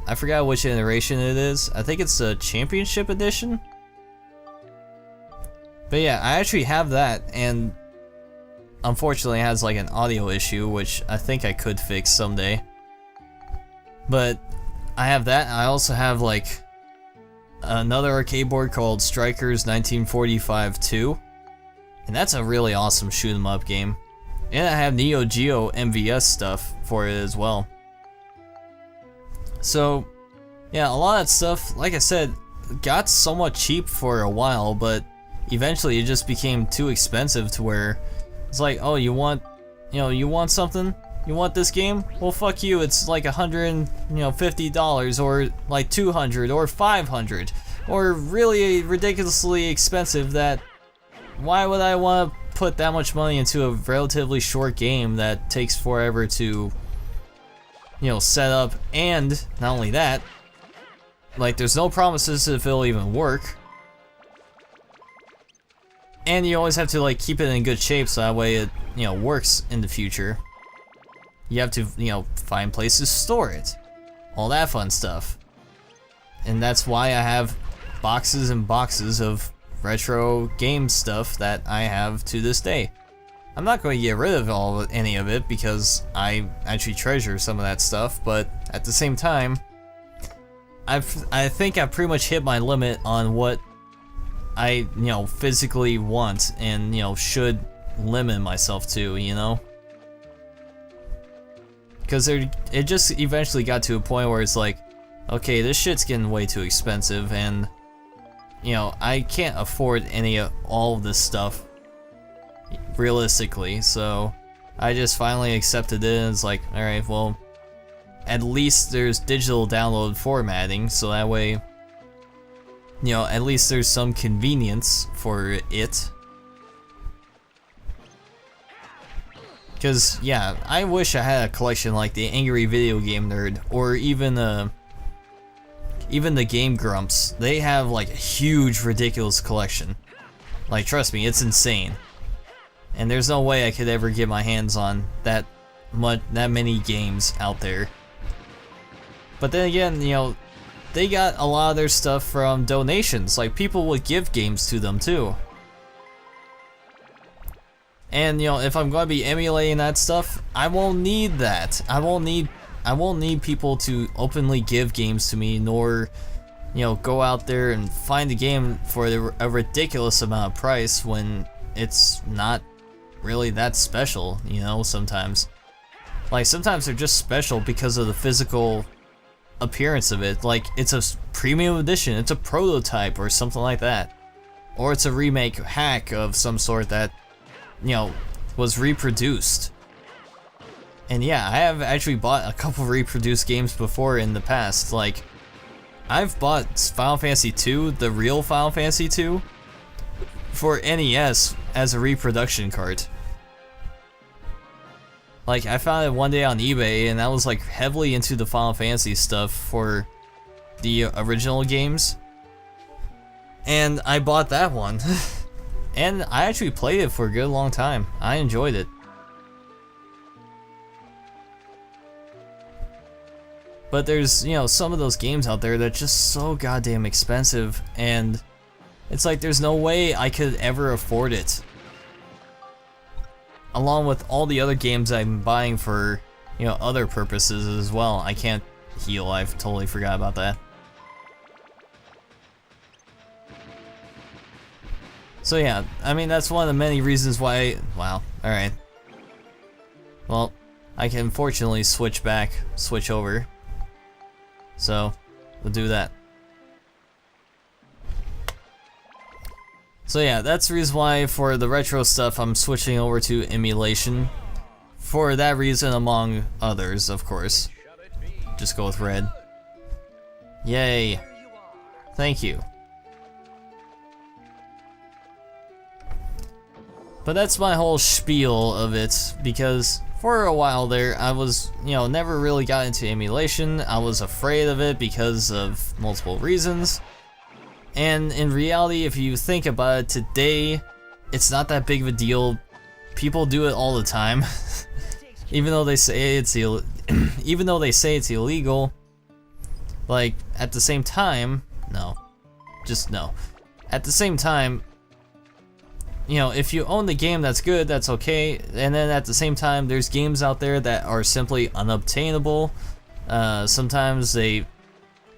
I forgot which iteration it is. I think it's the Championship Edition. But yeah, I actually have that, and unfortunately it has like an audio issue, which I think I could fix someday. But I have that. I also have like another arcade board called Strikers 1945-2, and that's a really awesome shoot 'em up game. And I have Neo Geo MVS stuff for it as well. So yeah, a lot of that stuff, like I said, got somewhat cheap for a while, but eventually it just became too expensive to where it's like, oh, you want something? You want this game? Well, fuck you. It's like $150 or like $200 or $500 or really ridiculously expensive. That why would I want to put that much money into a relatively short game that takes forever to set up? And not only that, like there's no promises if it'll even work. And you always have to like keep it in good shape so that way it works in the future. You have to find places to store it, all that fun stuff. And that's why I have boxes and boxes of retro game stuff that I have to this day. I'm not going to get rid of any of it because I actually treasure some of that stuff, but at the same time, I think I've pretty much hit my limit on what I physically want and should limit myself to, because it just eventually got to a point where it's like, okay, this shit's getting way too expensive, and I can't afford all of this stuff realistically. So I just finally accepted it, and it's like, all right, well, at least there's digital download formatting, so that way at least there's some convenience for it. Because, yeah, I wish I had a collection like the Angry Video Game Nerd, or even the Game Grumps. They have like a huge, ridiculous collection. Like, trust me, it's insane. And there's no way I could ever get my hands on that many games out there. But then again, they got a lot of their stuff from donations. Like, people would give games to them too. And if I'm going to be emulating that stuff, I won't need that. I won't need people to openly give games to me, nor go out there and find a game for a ridiculous amount of price when it's not really that special. Sometimes, like, sometimes they're just special because of the physical appearance of it. Like, it's a premium edition, it's a prototype or something like that, or it's a remake hack of some sort that was reproduced. And yeah, I have actually bought a couple reproduced games before in the past. Like, I've bought Final Fantasy II, the real Final Fantasy II, for NES as a reproduction cart. Like, I found it one day on eBay, and I was like heavily into the Final Fantasy stuff for the original games, and I bought that one. And I actually played it for a good long time. I enjoyed it. But there's, you know, some of those games out there that's just so goddamn expensive, and it's like there's no way I could ever afford it. Along with all the other games I'm buying for, you know, other purposes as well. I can't heal, I've totally forgot about that. So yeah, I mean, that's one of the many reasons why, wow, alright. Well, I can fortunately switch over. So, we'll do that. So yeah, that's the reason why for the retro stuff I'm switching over to emulation. For that reason, among others, of course. Just go with red. Yay. Thank you. But that's my whole spiel of it, because for a while there, I was, you know, never really got into emulation. I was afraid of it because of multiple reasons. And in reality, if you think about it today, it's not that big of a deal. People do it all the time. Even though they say it's illegal, like at the same time, no. Just no. At the same time, you know, if you own the game, that's good, that's okay. And then at the same time, there's games out there that are simply unobtainable. Sometimes they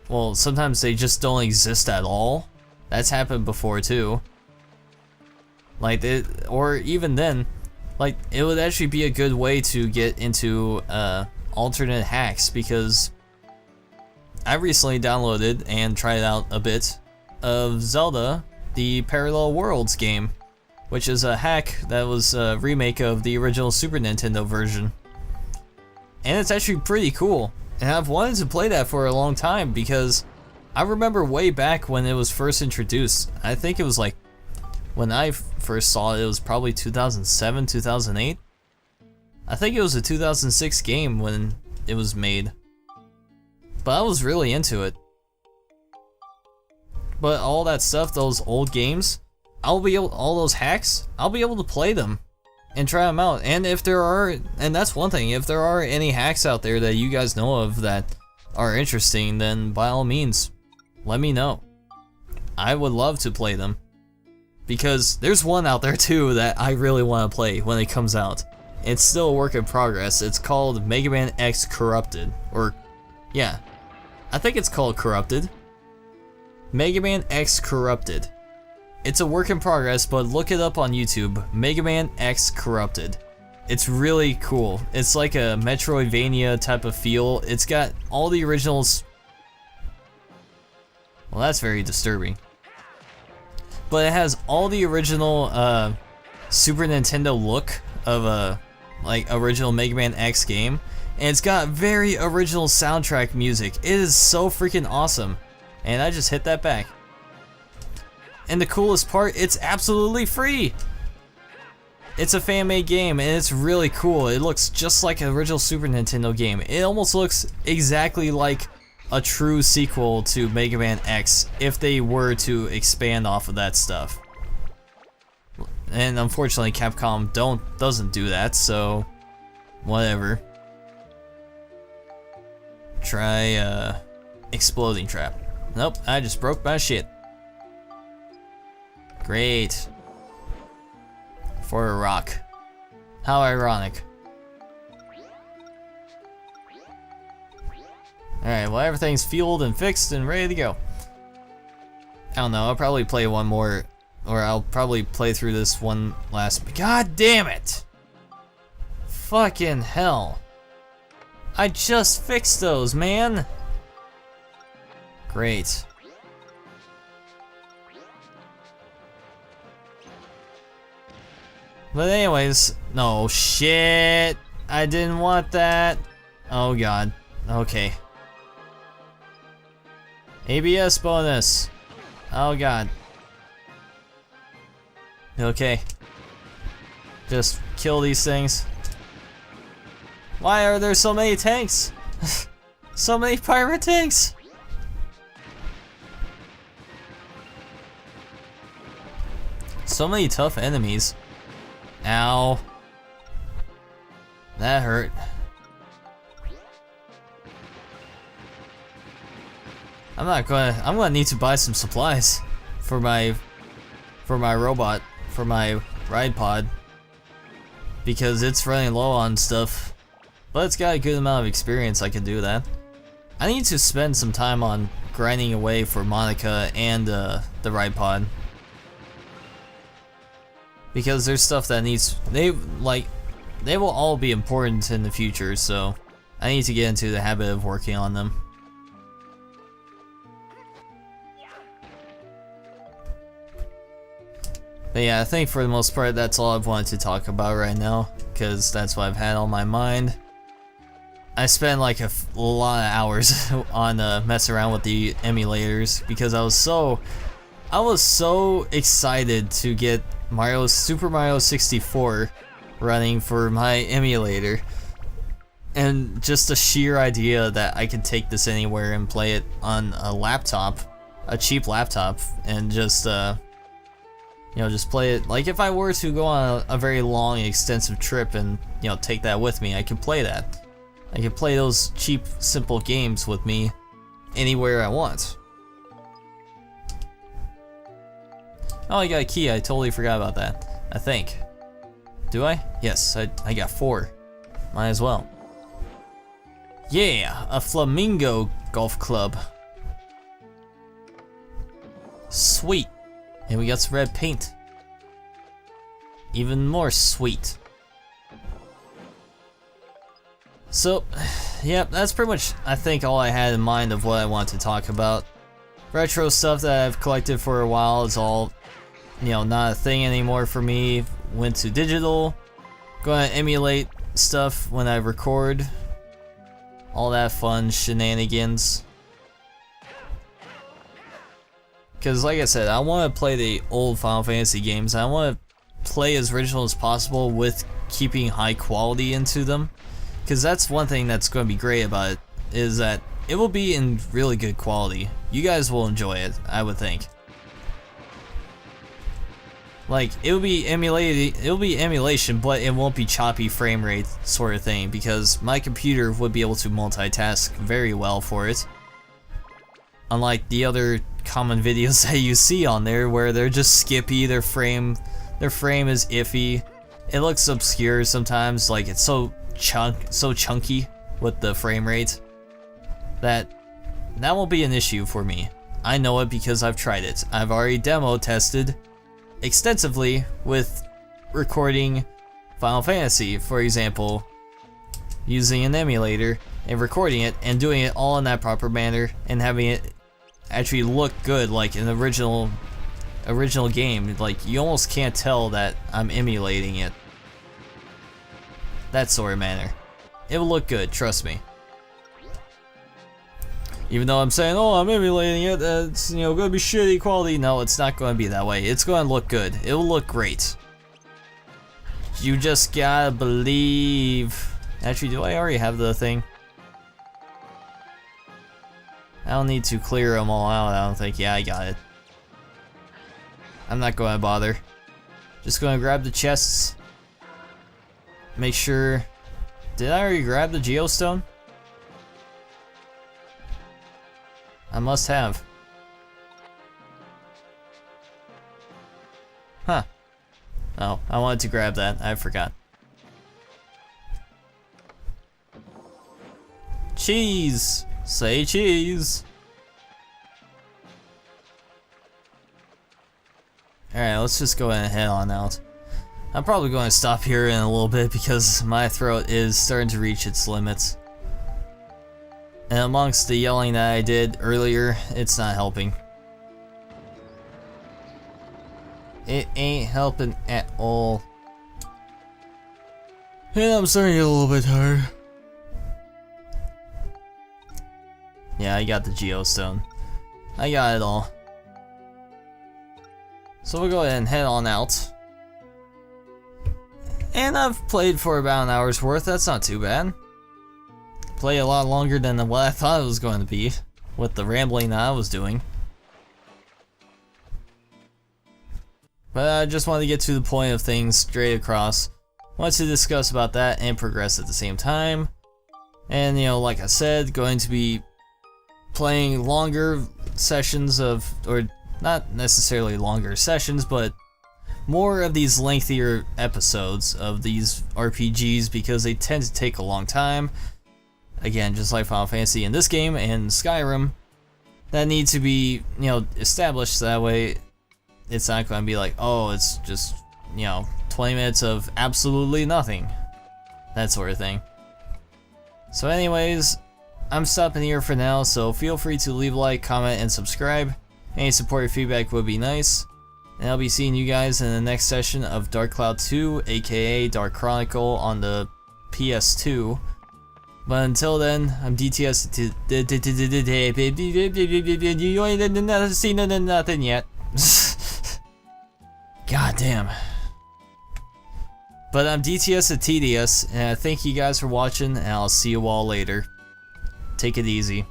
just don't exist at all. That's happened before too. Like, or even then, like, it would actually be a good way to get into alternate hacks, because I recently downloaded and tried out a bit of Zelda, the Parallel Worlds game, which is a hack that was a remake of the original Super Nintendo version. And it's actually pretty cool. And I've wanted to play that for a long time, because I remember way back when it was first introduced. I think it was like, when I first saw it, it was probably 2007, 2008. I think it was a 2006 game when it was made. But I was really into it. But all that stuff, those old games, all those hacks, I'll be able to play them and try them out. And if there are, and that's one thing, if there are any hacks out there that you guys know of that are interesting, then by all means, let me know. I would love to play them. Because there's one out there too that I really want to play when it comes out. It's still a work in progress. It's called Mega Man X Corrupted. Or, yeah, I think it's called Corrupted. Mega Man X Corrupted. It's a work in progress, but look it up on YouTube. Mega Man X Corrupted. It's really cool. It's like a Metroidvania type of feel. It's got all the originals. Well, that's very disturbing. But it has all the original Super Nintendo look of a like original Mega Man X game, and it's got very original soundtrack music. It is so freaking awesome, and I just hit that back. And the coolest part, it's absolutely free. It's a fan-made game, and it's really cool. It looks just like an original Super Nintendo game. It almost looks exactly like a true sequel to Mega Man X if they were to expand off of that stuff. And unfortunately Capcom doesn't do that, so whatever. Try Exploding Trap. Nope, I just broke my shit. Great. For a rock. How ironic. Alright, well, everything's fueled and fixed and ready to go. I don't know, I'll probably play one more, or I'll probably play through this one last. God damn it! Fucking hell. I just fixed those, man! Great. But anyways, no shit! I didn't want that. Oh god. Okay. ABS bonus. Oh god. Okay. Just kill these things. Why are there so many tanks? So many pirate tanks! So many tough enemies. Ow. That hurt. I'm gonna need to buy some supplies for my robot, for my ride pod, because it's running low on stuff. But it's got a good amount of experience. I can do that. I need to spend some time on grinding away for Monica and the ride pod, because there's stuff that needs they will all be important in the future. So I need to get into the habit of working on them. But yeah, I think for the most part that's all I've wanted to talk about right now, because that's what I've had on my mind. I spent like a lot of hours on messing around with the emulators, because I was so excited to get Super Mario 64 running for my emulator, and just the sheer idea that I could take this anywhere and play it on a laptop, a cheap laptop, and just you know, just play it. Like if I were to go on a very long, extensive trip and, you know, take that with me, I could play that. I could play those cheap, simple games with me anywhere I want. Oh, I got a key. I totally forgot about that. I think. Do I? Yes, I got 4. Might as well. Yeah, a Flamingo Golf Club. Sweet. And we got some red paint. Even more sweet. So, yeah, that's pretty much, I think, all I had in mind of what I want to talk about. Retro stuff that I've collected for a while is all, you know, not a thing anymore for me. Went to digital. Going to emulate stuff when I record. All that fun shenanigans. Because like I said, I want to play the old Final Fantasy games. I want to play as original as possible with keeping high quality into them. Because that's one thing that's going to be great about it, is that it will be in really good quality. You guys will enjoy it, I would think. Like, it'll be emulation, but it won't be choppy frame rate sort of thing, because my computer would be able to multitask very well for it. Unlike the other common videos that you see on there where they're just skippy, their frame is iffy. It looks obscure sometimes, like it's so chunky with the frame rate that won't be an issue for me. I know it because I've tried it. I've already demo tested extensively with recording Final Fantasy, for example, using an emulator and recording it and doing it all in that proper manner and having it actually look good like an original game. Like, you almost can't tell that I'm emulating it. That sort of manner. It will look good, trust me. Even though I'm saying, oh, I'm emulating it, it's, you know, gonna be shitty quality. No, it's not gonna be that way. It's gonna look good. It will look great. You just gotta believe. Actually, do I already have the thing? I don't need to clear them all out, I don't think. Yeah, I got it. I'm not gonna bother. Just gonna grab the chests. Make sure. Did I already grab the geostone? I must have. Huh. Oh, I wanted to grab that. I forgot. Cheese! Say cheese! Alright, let's just go ahead and head on out. I'm probably going to stop here in a little bit because my throat is starting to reach its limits. And amongst the yelling that I did earlier, it's not helping. It ain't helping at all. And I'm starting to get a little bit tired. Yeah, I got the geostone. I got it all. So we'll go ahead and head on out. And I've played for about an hour's worth, that's not too bad. Played a lot longer than what I thought it was going to be, with the rambling that I was doing. But I just wanted to get to the point of things straight across. Wanted to discuss about that and progress at the same time. And, you know, like I said, going to be playing longer sessions of, or not necessarily longer sessions, but more of these lengthier episodes of these RPGs because they tend to take a long time. Again, just like Final Fantasy in this game and Skyrim, that need to be, you know, established so that way it's not going to be like, oh, it's just, you know, 20 minutes of absolutely nothing. That sort of thing. So anyways, I'm stopping here for now, so feel free to leave a like, comment, and subscribe. Any support or feedback would be nice. And I'll be seeing you guys in the next session of Dark Cloud 2, aka Dark Chronicle on the PS2. But until then, I'm DTS. You ain't seen nothing yet. God damn. But I'm DTS at TDS, and I thank you guys for watching, and I'll see you all later. Take it easy.